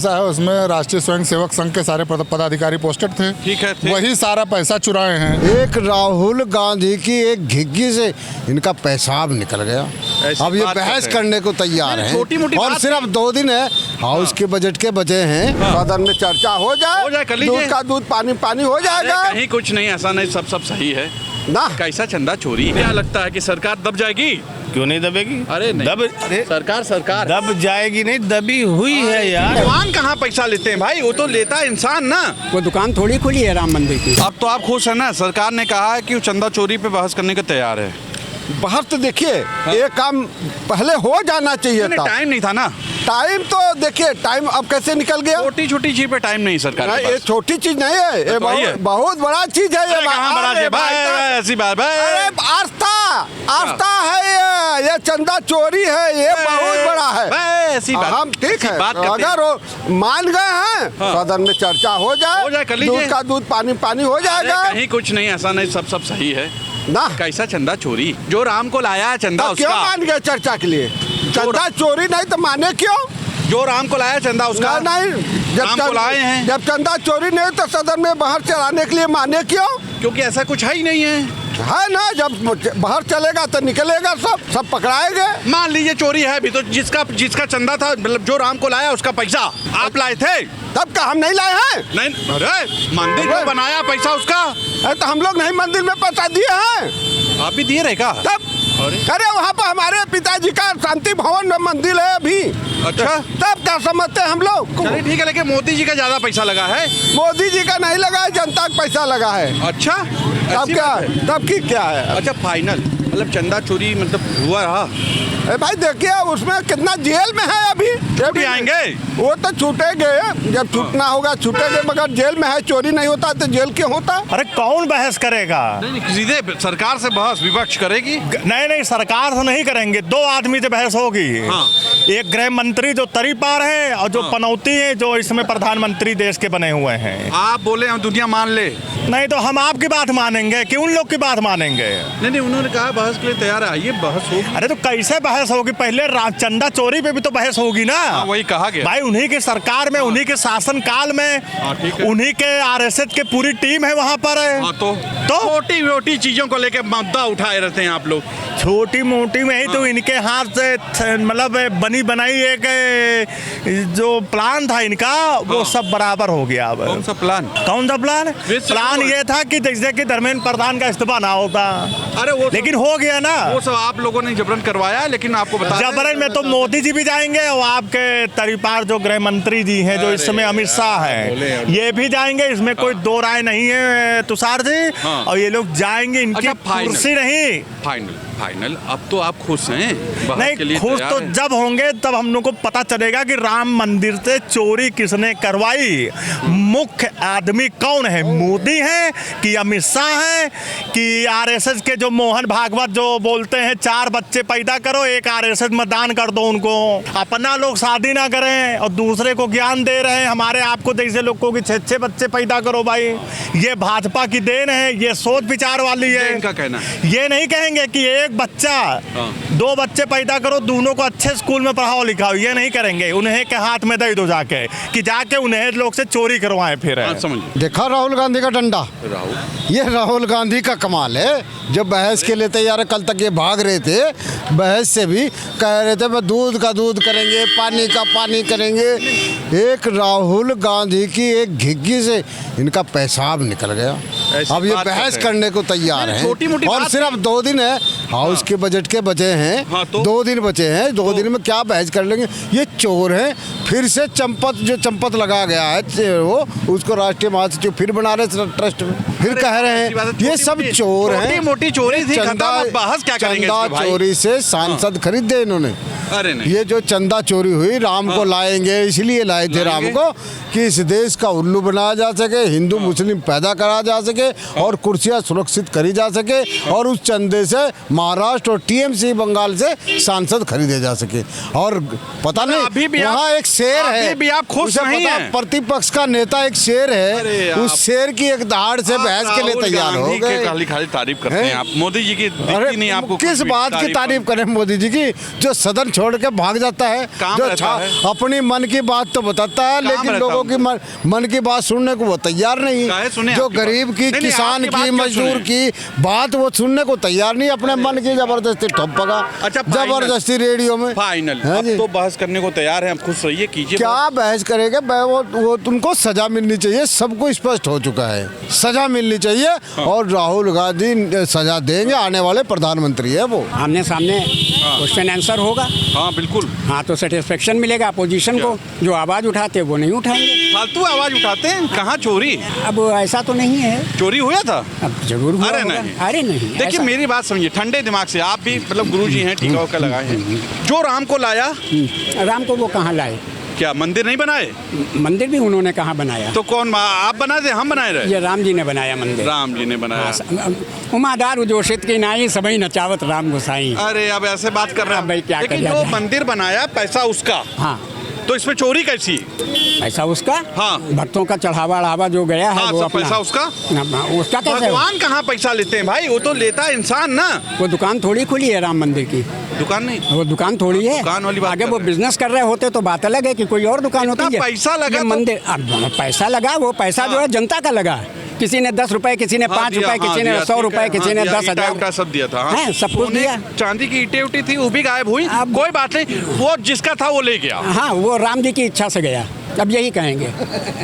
ऐसा है, उसमें राष्ट्रीय स्वयं सेवक संघ के सारे पदाधिकारी पोस्टेड थे। ठीक है, वही सारा पैसा चुराए हैं। एक राहुल गांधी की एक घिग्गी से इनका पेशाब निकल गया। अब ये बहस करने को तैयार हैं। छोटी-मोटी और बात सिर्फ 2 दिन है, हाउस के बजट के बचे हैं। सदन में चर्चा हो जाए, कर लीजिए। दूध का दूध पानी पानी हो जाएगा। कहीं कुछ नहीं, ऐसा नहीं, सब सही है ना। कैसा चंदा चोरी? क्या लगता है कि सरकार दब जाएगी? क्यों नहीं दबेगी? अरे नहीं, अरे सरकार दब जाएगी नहीं, दबी हुई है यार। भगवान कहाँ पैसा लेते हैं भाई? वो तो लेता है इंसान ना। वो दुकान थोड़ी खुली है राम मंदिर की। अब तो आप खुश है ना? सरकार ने कहा है कि वो चंदा चोरी पे बहस करने को तैयार है। बाहर तो देखिए, ये काम पहले हो जाना चाहिए था। टाइम नहीं था ना। टाइम तो देखिए, टाइम अब कैसे निकल गया। छोटी चीज पे टाइम नहीं सरकार के ये पास। छोटी चीज नहीं है, ये तो वही है। बहुत बड़ा चीज है। अरे कहाँ बड़ा अरे है भाई? भाई, ऐसी बात भाई। अरे आस्था है, ये चंदा चोरी है, ये बहुत बड़ा है। ऐसी बात, हम ठीक है, बात करते हैं। अगर वो मान गए हैं, सदन में चर्चा हो जाए, कर लीजिए। दूध का दूध पानी पानी हो जाएगा। कहीं कुछ नहीं, ऐसा नहीं, सब सही है ना। कैसा चंदा चोरी? जो राम को लाया है चंदा तो क्यों उसका। मान गए चर्चा के लिए? चंदा चोरी नहीं तो माने क्यों? जो राम को लाया चंदा उसका। नहीं, राम को लाए हैं। जब चंदा चोरी नहीं तो सदन में बाहर चलाने के लिए माने क्यों? क्योंकि ऐसा कुछ है ही नहीं है। है ना, जब बाहर चलेगा तो निकलेगा, सब पकड़ाएंगे। मान लीजिए चोरी है भी, तो जिसका चंदा था, मतलब जो राम को लाया उसका पैसा आप लाए थे। तब का हम नहीं लाए हैं। नहीं, अरे मंदिर को बनाया पैसा उसका। तो हम लोग नहीं मंदिर में पैसा दिए हैं। आप भी दिए रहे का? तब अरे वहाँ पर हमारे पिताजी का शांति भवन में मंदिर है अभी। अच्छा, तब क्या समझते हैं हम लोग? चलिए ठीक है, लेकिन मोदी जी का ज्यादा पैसा लगा है। मोदी जी का नहीं लगा है, जनता का पैसा लगा है। अच्छा, तब क्या है? तब की क्या है? अच्छा फाइनल, मतलब चंदा चोरी मतलब हुआ रहा। भाई देखिए, उसमें कितना जेल में है अभी। भी आएंगे वो तो छूटेंगे, जब छूटना होगा छूटेंगे, मगर जेल में है। चोरी नहीं होता तो जेल क्यों होता? अरे कौन बहस करेगा? नहीं, सीधे सरकार से बहस विपक्ष करेगी। नहीं, सरकार से नहीं करेंगे, 2 आदमी से बहस होगी। हाँ। एक गृह मंत्री जो तरी पार है, और जो पनौती है जो इसमें प्रधानमंत्री देश के बने हुए हैं। आप बोले हम दुनिया मान ले। नहीं तो हम आपकी बात मानेंगे कि उन लोग की बात मानेंगे? नहीं, उन्होंने कहा बहस के लिए तैयार है, ये बहस होगी। अरे तो कैसे बहस होगी? पहले चंदा चोरी पे भी तो बहस होगी ना। वही कहा गया भाई, उन्हीं की सरकार में, उन्हीं के शासन काल में, उन्हीं के आरएसएस की पूरी टीम है वहाँ पर। तो छोटी मोटी चीजों को लेके मुद्दा उठाए रहते हैं आप लोग। छोटी मोटी में ही तो इनके हाथ से मतलब बनी बनाई एक जो प्लान था इनका, वो सब बराबर हो गया। अब कौन सा प्लान? प्लान ये था कि जैसे कि धर्मेंद्र प्रधान का इस्तीफा ना होता। अरे वो लेकिन हो गया ना। वो सब आप लोगों ने जबरन करवाया, लेकिन आपको बता जबरन में तो मोदी जी भी जाएंगे, और आपके तरीपार जो गृह मंत्री जी हैं, जो इस समय अमित शाह हैं, ये भी जाएंगे। इसमें कोई 2 राय नहीं है तुषार जी। और ये लोग जाएंगे, इनकी कुर्सी नहीं। फाइनल अब तो आप खुश हैं? नहीं, खुश तो जब होंगे तब हम लोग को पता चलेगा कि राम मंदिर से चोरी किसने करवाई। मुख्य आदमी कौन है? मोदी है कि अमित शाह है कि आरएसएस के जो मोहन भागवत जो बोलते हैं 4 बच्चे पैदा करो, 1 आरएसएस में दान कर दो उनको। अपना लोग शादी ना करें और दूसरे को ज्ञान दे रहे हैं, हमारे आपको जैसे लोगों की 6 बच्चे पैदा करो। भाई, ये भाजपा की देन है, ये सोच विचार वाली है। इनका कहना ये नहीं कहेंगे कि एक बच्चा 2 बच्चे पैदा करो, दोनों को अच्छे स्कूल में पढ़ाओ लिखाओ, ये नहीं करेंगे। उन्हें के हाथ में दे दो जाके, कि जाके उन्हें लोग से चोरी करवाएं। फिर देखा राहुल गांधी का डंडा? ये राहुल गांधी का कमाल है, जो बहस के लिए तैयार है। कल तक ये भाग रहे थे बहस से, भी कह रहे थे मैं दूध का दूध करेंगे, पानी का पानी करेंगे। एक राहुल गांधी की एक घिग्गी से इनका पेशाब निकल गया। अब ये बहस करने को तैयार हैं। छोटी-मोटी और सिर्फ 2 दिन है, हाउस के बजट के बचे हैं। 2 दिन बचे हैं, 2 दिन में क्या बहस कर लेंगे? ये चोर हैं। फिर से चंपत लगा गया है, वो उसको राष्ट्रीय महासचिव फिर बना रहे ट्रस्ट में। फिर कह रहे हैं ये सब चोर हैं। मोटी चोरी थी, बहस क्या करेंगे? चंदा चोरी से सांसद खरीदे इन्होंने। अरे नहीं, ये जो चंदा चोरी हुई, राम को लाएंगे, इसलिए लाए थे राम को कि इस देश का उल्लू बनाया जा सके, हिंदू मुस्लिम पैदा करा जा सके और कुर्सियां सुरक्षित करी जा सके, और उस चंदे से महाराष्ट्र और टीएमसी बंगाल से सांसद खरीदे जा सके। और पता नहीं, वहाँ एक शेर है, अभी भी आप खुश नहीं हैं? प्रतिपक्ष का नेता एक शेर है, उस शेर की एक दहाड़ से बहस के लिए तैयार हो गए। खाली तारीफ करते हैं आप मोदी जी की। नहीं, आपको किस बात की तारीफ करें मोदी जी की? जो सदन छोड़ के भाग जाता है। काम जो रहता है। अपनी मन की बात तो बताता है, लेकिन रहता लोगों की मन की बात सुनने को वो तैयार नहीं। काहे सुने जो आपकी बात? गरीब की, नहीं, किसान आपकी बात की, क्यों मजदूर सुने? की बात वो सुनने को तैयार नहीं। अपने मन की जबरदस्ती ठोपगा, अच्छा, फाइनल। जबरदस्ती रेडियो में। फाइनल हाँ अब जी। तो बहस करने को तैयार है, आप खुश रहिए, कीजिए। क्या बहस करेंगे? वो तुमको सजा मिलनी चाहिए, सबको स्पष्ट हो चुका है, सजा मिलनी चाहिए। और राहुल गांधी सजा देंगे, आने वाले प्रधानमंत्री है वो। आमने सामने क्वेश्चन आंसर होगा। हाँ बिल्कुल, हाँ तो सेटिस्फेक्शन मिलेगा अपोजिशन को। जो आवाज़ उठाते वो नहीं उठाएंगे। फालतू आवाज उठाते हैं। कहाँ चोरी? अब ऐसा तो नहीं है, चोरी हुआ था? अब जरूर हुआ अरे होगा। नहीं। अरे नहीं, देखिए ऐसा- मेरी बात समझिए, ठंडे दिमाग से। आप भी मतलब गुरुजी हैं, टीका उका लगाए हैं। जो राम को लाया, राम को वो कहाँ लाए? क्या मंदिर नहीं बनाए? मंदिर भी उन्होंने कहाँ बनाया? तो कौन आप बनाए थे? हम बनाए रहे? ये राम जी ने बनाया मंदिर। राम जी ने बनाया। उमादार उजोषित की नाई सबई नचावत राम गोसाई। अरे अब ऐसे बात कर रहे अब भाई हैं। क्या लेकिन किया जो जाए? मंदिर बनाया पैसा उसका, हाँ तो इसमें चोरी कैसी? पैसा उसका। हाँ। भक्तों का चढ़ावा जो गया है हाँ, वो सब अपना पैसा उसका। उसका कैसे? भगवान कहाँ पैसा लेते हैं भाई? वो तो लेता है इंसान ना। वो दुकान थोड़ी खुली है राम मंदिर की। दुकान नहीं, वो दुकान थोड़ी है। दुकान वाली बात आगे कर वो रहे हैं। बिजनेस कर रहे होते तो बात अलग है कि कोई और दुकान इतना होती है। पैसा लगा ये तो- मंदिर, अब पैसा लगा, वो पैसा जो है जनता का लगा। किसी ने 10 रुपए, किसी ने 5 रुपए, किसी ने 100 रुपए, किसी ने 10,000। सब दिया था। हाँ। हैं, सब कुछ सोने, दिया। चांदी की ईंटें उठी थी, वो भी गायब हुई। अब- कोई बात नहीं, वो जिसका था वो ले गया। हाँ, वो राम जी की इच्छा से गया। अब यही कहेंगे।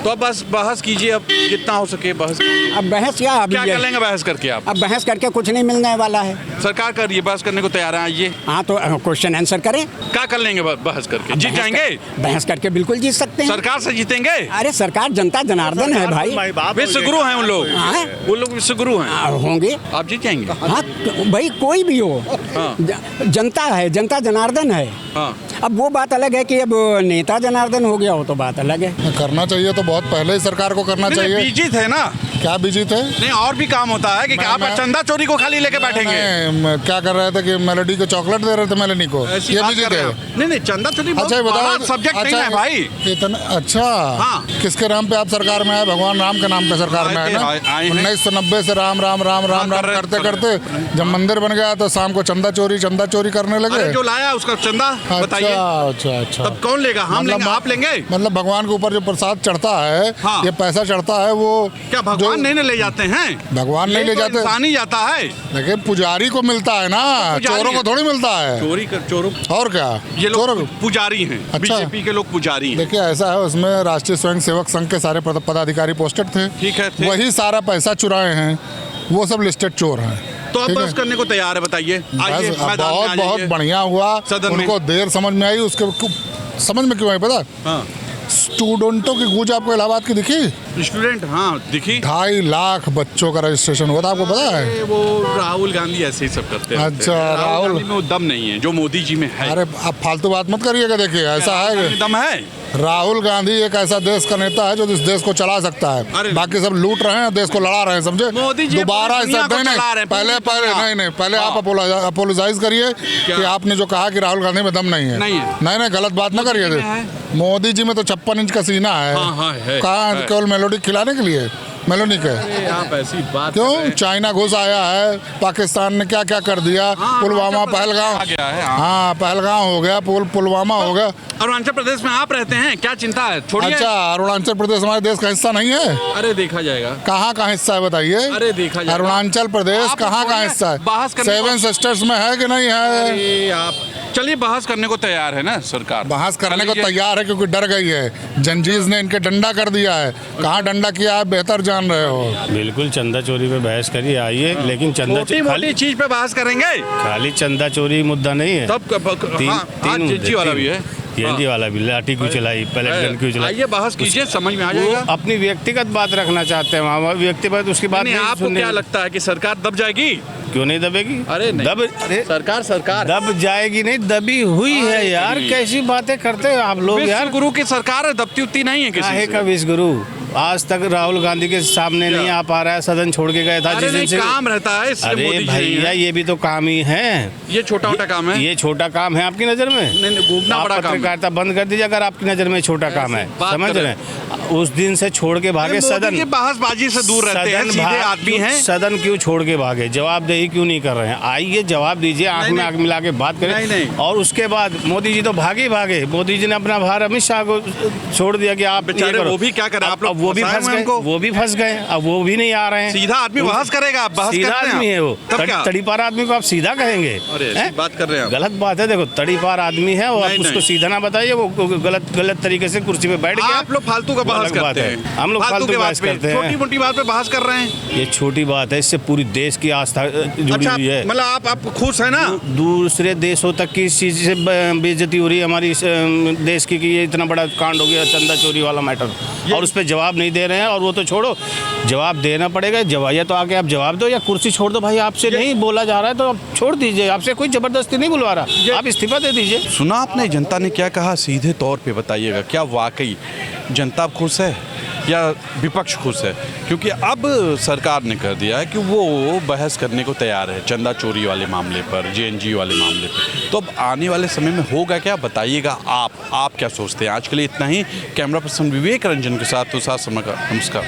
तो अब बस बहस कीजिए, अब जितना हो सके बहस कीजिए। अब बहस क्या? अब क्या ये- कर लेंगे बहस करके आप? अब बहस करके कुछ नहीं मिलने वाला है। सरकार कर रही है, बहस करने को तैयार है। आइए, हाँ तो क्वेश्चन आंसर करें। क्या कर लेंगे बहस करके? जीत बहस जाएंगे? बहस करके बिल्कुल जीत सकते हैं। सरकार से जीतेंगे? अरे सरकार जनता जनार्दन है भाई। विश्व गुरु हैं उन लोग। हाँ। वो लोग विश्व गुरु हैं। होंगे। आप जीत जाएंगे। हाँ भाई, कोई भी हो, हाँ। जनता है, जनता जनार्दन है। हाँ, अब वो बात अलग है कि अब नेता जनार्दन हो गया हो तो बात अलग है। करना चाहिए तो बहुत पहले ही सरकार को करना नहीं, चाहिए। बीजी थे ना। क्या बिजी थे? नहीं, और भी काम होता है कि आप चंदा चोरी को खाली लेके बैठेंगे। मैं क्या कर रहे थे कि मेलोडी को चॉकलेट दे रहे थे मेलोडी को, ऐसी ये बात बिजी कर रहे थे। हो। नहीं नहीं, चंदा चोरी अच्छा ये बताओ, सब्जेक्ट नहीं है भाई। इतना अच्छा। हाँ। किसके नाम पे आप सरकार में आए? भगवान राम के नाम पे सरकार में आए ना। आए हैं। 1990 से राम राम राम राम कर राम रहे- करते कर रहे- करते जब मंदिर बन गया तो शाम को चंदा चोरी करने लगे। अरे जो लाया उसका चंदा बताइए। अच्छा अच्छा। तब कौन लेगा? हम लेंगे, आप लेंगे? मतलब भगवान के ऊपर जो प्रसाद चढ़ता है, हाँ। ये पैसा चढ़ता है, वो क्या भगवान नहीं ले जाते हैं? भगवान नहीं ले तो जाते, इंसान ही जाता है। लेकिन पुजारी को मिलता है ना, पुजारी चोरों को है। थोड़ी मिलता है। चोरों और क्या, ये चोरों लोग को- पुजारी हैं। अच्छा। बीजेपी के लोग पुजारी हैं। देखिए ऐसा है, उसमें राष्ट्रीय स्वयं सेवक संघ के सारे पदाधिकारी पोस्टेड थे। ठीक है, थे। वही सारा पैसा चुराए हैं, वो सब लिस्टेड चोर हैं। तो अब ठीक है? बस करने को तैयार है, बताइए। आइए बस मैदान में आ बहुत बहुत जाइए। बढ़िया हुआ। सदन में। उनको देर समझ में आई, उसके समझ में क्यों आई पता? हाँ, स्टूडेंटों की गूंज आपको इलाहाबाद की दिखी? स्टूडेंट, हाँ दिखी। 2.5 लाख बच्चों का रजिस्ट्रेशन हुआ था, आपको पता है? अरे वो राहुल गांधी ऐसे ही सब करते रहते अच्छा, हैं। राहुल- गांधी में वो दम नहीं है जो मोदी जी में है। अरे आप फालतू बात मत करिएगा। देखिए ऐसा राहुल है, गांधी दम है। राहुल गांधी एक ऐसा देश का नेता है जो इस देश को चला सकता है। अरे बाकी सब लूट रहे हैं, देश को लड़ा रहे हैं, समझे? मोदी जी दोबारा पूरी दुनिया ऐसा को नहीं चला रहे हैं, पहले पूरी पहले दुनिया। नहीं पहले हाँ। आप अपोलोजाइज करिए कि आपने जो कहा कि राहुल गांधी में दम नहीं है। नहीं है। नहीं गलत बात ना मोदी जी में करिए। है। मोदी जी में तो 56 इंच का सीना है। हाँ, है। कहाँ है। केवल मेलोडी खिलाने के लिए? मेलोडी के अरे आप ऐसी बात कर रहे क्यों? हैं। चाइना घुस आया है, पाकिस्तान ने क्या क्या कर दिया, हाँ, पुलवामा अरुणाचल प्रदेश पहलगाम। आ गया है, हाँ। हाँ पहलगाम हो गया, पुलवामा हो गया। अरुणाचल प्रदेश में आप रहते हैं, क्या चिंता है? छोड़िए। अच्छा, अरुणाचल प्रदेश हमारे देश का हिस्सा नहीं है? अरे देखा जाएगा। कहाँ का हिस्सा है बताइए? अरे देखा जाएगा। अरुणाचल प्रदेश आप कहाँ का छोड़िए, हिस्सा है? बहस करने 7 सिस्टर्स में है कि नहीं है? अरे आप चलिए, बहस करने को तैयार है ना सरकार? बहस करने को चलिए। तैयार है क्योंकि डर गई है। जंजीज ने इनके डंडा कर दिया है। कहाँ डंडा किया है बेहतर जान रहे हो। बिल्कुल चंदा चोरी पे बहस करिए, आइए, लेकिन चंदा मोटी मोटी चीज पे बहस करेंगे। खाली चंदा चोरी मुद्दा नहीं है। तब तीन मुद्दे, वाला भी है। TNG वाला भी, लाठी क्यों चलाई, पैलेट गन क्यों चलाई, आइए बहस कीजिए, समझ में आ वो जाएगा। अपनी व्यक्तिगत बात रखना चाहते हैं वहाँ, व्यक्तिगत उसकी बात नहीं, नहीं आपको सुननी। क्या लगता है कि सरकार दब जाएगी? क्यों नहीं दबेगी? अरे नहीं। अरे सरकार दब जाएगी नहीं, दबी हुई है यार। नहीं। कैसी बातें करते हो आप लोग विश्व यार। गुरु की सरकार है, दबती उतती नहीं है किसी काहे से। का विश्व गुरु? आज तक राहुल गांधी के सामने नहीं आ पा रहा है, सदन छोड़ के गया था अरे जिस दिन नहीं, से। काम रहता है इसलिए अरे मोदी जी भैया हैं। ये भी तो काम ही है। ये छोटा मोटा काम है। ये छोटा काम है आपकी नज़र में? नहीं, घूमना आप बड़ा काम है। पत्रकारिता बंद कर दीजिए अगर आपकी नज़र में छोटा काम है। बात समझ करें। रहे हैं? उस दिन से छोड़ के भागे मोदी सदन। जी बहसबाजी से दूर रहते हैं, सीधे आदमी हैं। सदन क्यों छोड़ के भागे? जवाबदेही क्यों नहीं कर रहे हैं? आइए जवाब दीजिए, आंख में नहीं। आंख मिला के बात नहीं, करें। नहीं। और उसके बाद मोदी जी तो भागे भागे। मोदी जी ने अपना भार अमित शाह को छोड़ दिया कि आप ये बेचारे करो। वो भी क्या करें, आप लोग अब वो भी फंसाए फंस हुए गए, उनको। वो भी फंस गए। अब वो भी नहीं आ रहे हैं। सीधा आदमी बहस करेगा, आप बहस सीधा करते हैं आदमी आप। है वो। तब क्या? तड़ीपार आदमी को आप सीधा कहेंगे? अरे ऐसी हैं? बात कर रहे हैं आप। गलत बात है। देखो तड़ीपार आदमी है और आप नहीं, उसको नहीं। सीधा ना बताइए। वो गलत तरीके से कुर्सी पे बैठ गया। आप लोग फालतू का वो बहस अलग बात करते है। हैं। हम लोग फालतू की बात बहस पे, करते हैं। छोटी मोटी बात पे बहस कर रहे हैं। ये छोटी बात है, इससे पूरी देश की आस्था जुड़ी अच्छा, हुई है। मतलब आप खुश है ना? दूसरे देशों तक की इस चीज़ से बेइज्जती हो रही है हमारी इस देश की कि ये इतना बड़ा कांड हो गया, चंदा चोरी वाला मैटर, और उस पर जवाब नहीं दे रहे हैं। और वो तो छोड़ो, जवाब देना पड़ेगा। या तो आके आप जवाब दो या कुर्सी छोड़ दो। भाई आपसे नहीं बोला जा रहा है तो आप छोड़ दीजिए। आपसे कोई जबरदस्ती नहीं बुलवा रहा, आप इस्तीफा दे दीजिए। सुना आपने जनता ने क्या कहा? सीधे तौर पे बताइएगा, क्या वाकई जनता खुश है या विपक्ष खुश है? क्योंकि अब सरकार ने कर दिया है कि वो बहस करने को तैयार है चंदा चोरी वाले मामले पर, जेएनजी वाले मामले पर। तो अब आने वाले समय में होगा क्या, बताइएगा आप क्या सोचते हैं? आज के लिए इतना ही। कैमरा पर्सन विवेक रंजन के साथ तुषार शर्मा का नमस्कार।